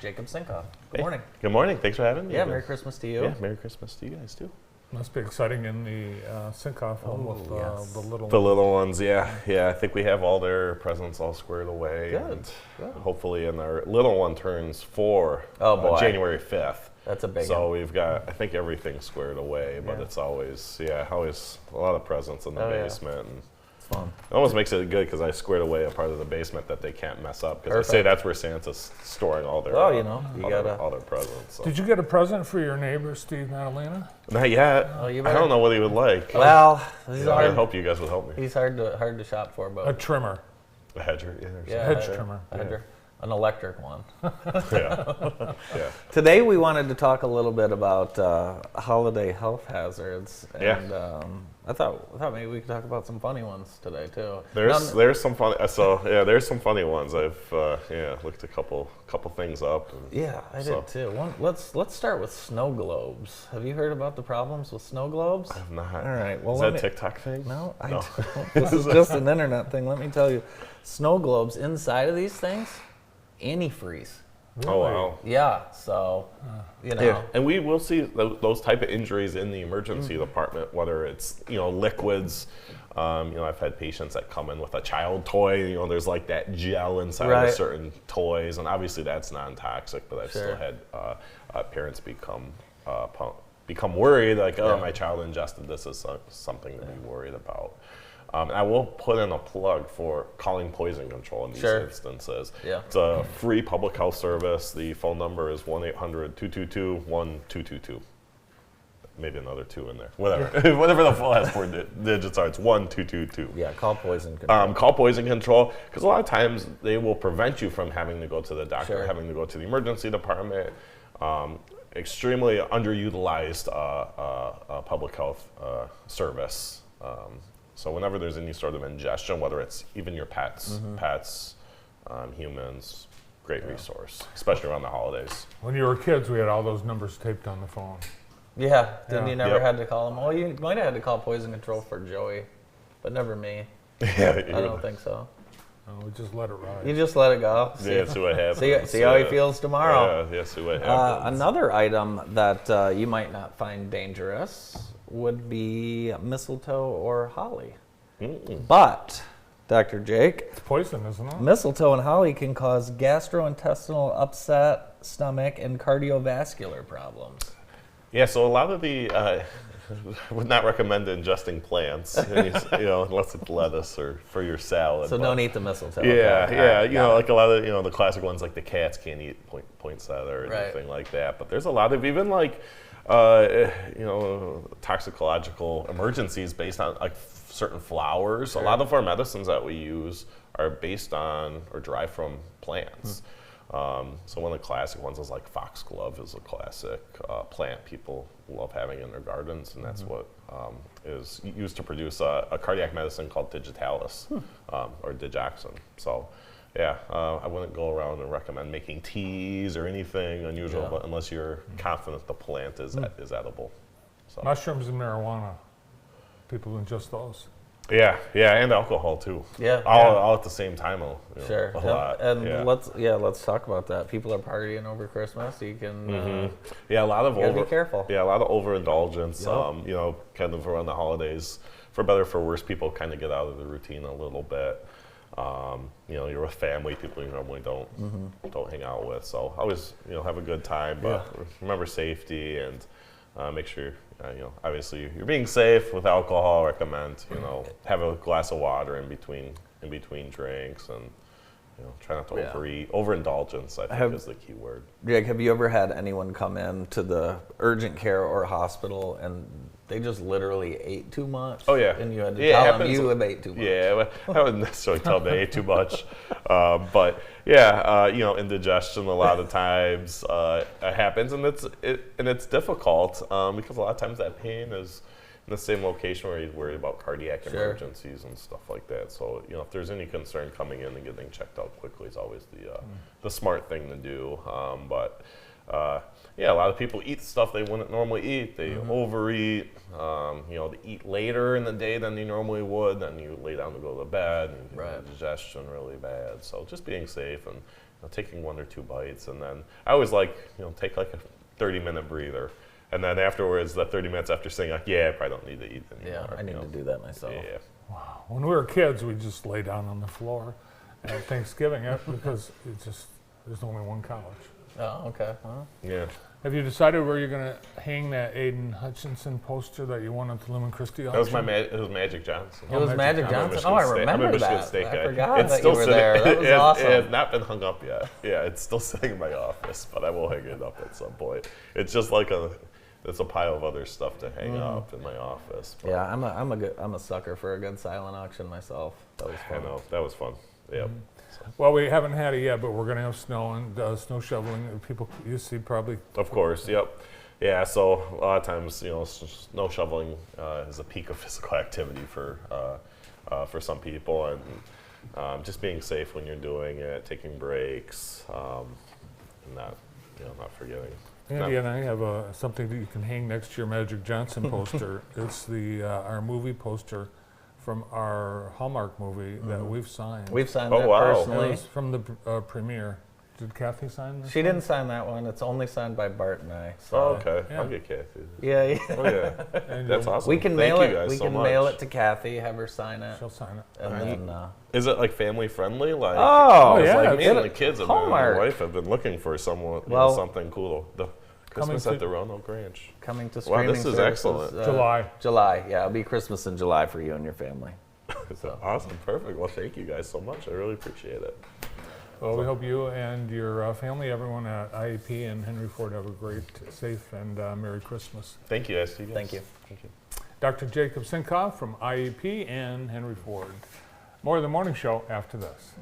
Jacob Sinkoff. Good morning. Good morning. Thanks for having me. Yeah, Merry Christmas to you. Yeah, Merry Christmas to you guys too. Must be exciting in the Sinkoff home with yes. the little. The little ones, yeah. I think we have all their presents all squared away. Good. And Good. hopefully, and our little one turns 4 January 5th. That's a big So one. we've got, I think, everything squared away, but Yeah. it's always a lot of presents in the basement. And It's fun. it almost makes it good because I squared away a part of the basement that they can't mess up because I say Perfect. that's where Santa's storing all their all their presents. So. Did you get a present for your neighbor, Steve Madalena? Not yet. Oh, you I better- don't know what he would like. Well, I hope you guys would help me. he's hard to shop for, A but trimmer. A hedger, yeah. yeah, hedge trimmer. a hedger. An electric one. Yeah. Yeah. Today we wanted to talk a little bit about holiday health hazards, and I thought maybe we could talk about some funny ones today too. There's some funny. There's some funny ones. I've looked a couple things up. And Yeah, I did too. Let's start with snow globes. Have you heard about the problems with snow globes? I've not. All right. Well, Is that a TikTok thing? No, I don't. This is just an internet thing. Let me tell you, snow globes inside of these things, antifreeze. Oh wow. Yeah, so you know. Yeah, and we will see those type of injuries in the emergency department, whether it's liquids. I've had patients that come in with a child toy. There's like that gel inside of certain toys, and obviously that's non-toxic. But I've still had parents become worried, like, my child ingested this is something to be worried about. I will put in a plug for calling poison control in these instances. Yeah. It's a free public health service. The phone number is 1-800-222-1222. Maybe another 2 in there. Whatever. Whatever the full last 4 digits are, it's 1222. Yeah, call poison control. Call poison control, because a lot of times they will prevent you from having to go to the doctor, having to go to the emergency department. Extremely underutilized public health service. So whenever there's any sort of ingestion, whether it's even your pets, humans, great resource, especially around the holidays. When you were kids, we had all those numbers taped on the phone. Yeah, then you never Yep. had to call them. Well, you might have had to call poison control for Joey, but never me. Yeah, I don't think so. We just let it ride. You just let it go. see what happens. See how he feels tomorrow. Yeah, see what happens. Another item that you might not find dangerous would be mistletoe or holly. But, Dr. Jake, It's poison, isn't it? mistletoe and holly can cause gastrointestinal upset, stomach, and cardiovascular problems. Yeah, so a lot of the would not recommend ingesting plants, unless it's lettuce or for your salad. So don't eat the mistletoe. Yeah, okay. yeah, All right, like a lot of the classic ones, like the cats can't eat poinsettia or anything like that. But there's a lot of even like toxicological emergencies based on like certain flowers. A lot of our medicines that we use are based on or derived from plants. So one of the classic ones is like foxglove is a classic plant people love having in their gardens, and that's what is used to produce a cardiac medicine called digitalis or digoxin. So yeah, I wouldn't go around and recommend making teas or anything unusual, but unless you're confident the plant is edible. So. Mushrooms and marijuana. People ingest those. Yeah, and alcohol too. Yeah, all at the same time. Sure. A lot. And let's talk about that. People are partying over Christmas. You can a lot of you gotta be careful. Yeah, a lot of overindulgence. Kind of around the holidays, for better or for worse, people kind of get out of the routine a little bit. You're with family, people you normally don't hang out with. So always have a good time, but remember safety and make sure. Obviously you're being safe with alcohol. Recommend have a glass of water in between drinks, and try not to overeat. Overindulgence, I think, is the key word. Jake, have you ever had anyone come in to the urgent care or hospital and they just literally ate too much? Oh yeah, and you had to tell them you have ate too much. Yeah, I wouldn't necessarily tell them they ate too much, but yeah, indigestion a lot of times it happens, and it's difficult because a lot of times that pain is in the same location where you're worried about cardiac emergencies and stuff like that. So if there's any concern, coming in and getting checked out quickly is always the smart thing to do. A lot of people eat stuff they wouldn't normally eat. They overeat. They eat later in the day than they normally would. Then you lay down to go to bed, and you get indigestion really bad. So just being safe and taking 1 or 2 bites, and then I always like, take like a 30-minute breather. And then afterwards, the 30 minutes after saying, like, yeah, I probably don't need to eat anymore. Yeah, I need to do that myself. Yeah. Wow. When we were kids, we just lay down on the floor at Thanksgiving because there's only one couch. Oh, okay. Huh? Yeah. Have you decided where you're going to hang that Aiden Hutchinson poster that you won at the Lumen Christi auction? It was Magic Johnson. It was Magic Johnson? Oh, I remember I'm a Michigan that. State I guy. forgot It's that still you were sitting- there. That was awesome. It has not been hung up yet. Yeah, it's still sitting in my office, but I will hang it up at some point. It's just like it's a pile of other stuff to hang up in my office. But Yeah, I'm a sucker for a good silent auction myself. That was I fun. know, that was fun. Yep. Well, we haven't had it yet, but we're going to have snow and snow shoveling. People you see probably. Of course, yep. Yeah, so a lot of times, snow shoveling is a peak of physical activity for some people, and just being safe when you're doing it, taking breaks, and not forgetting. Andy and I have something that you can hang next to your Magic Johnson poster. It's our movie poster from our Hallmark movie that we've signed. We've signed Oh, that wow. personally. It was from the premiere. Did Kathy sign this? She didn't sign that one. It's only signed by Bart and I. So. Oh, okay. Yeah. I'll get Kathy. Yeah, yeah. Oh, yeah. And That's awesome. We can Thank mail you it. guys We so can much. mail it to Kathy, have her sign it, She'll sign it. and then. Is it like family friendly? Like, Oh, yeah, like me it's- and the kids and my Hallmark. wife have been looking for someone, Well- something cool. The Christmas Coming at the Roanoke Ranch. Coming to Wow, streaming this is services, excellent. July. July, yeah, it'll be Christmas in July for you and your family. Awesome, perfect. Well, thank you guys so much. I really appreciate it. Well, we hope you and your family, everyone at IEP and Henry Ford have a great, safe, and Merry Christmas. Thank you guys. Thank you. Thank you. Dr. Jacob Sinkoff from IEP and Henry Ford. More of the morning show after this.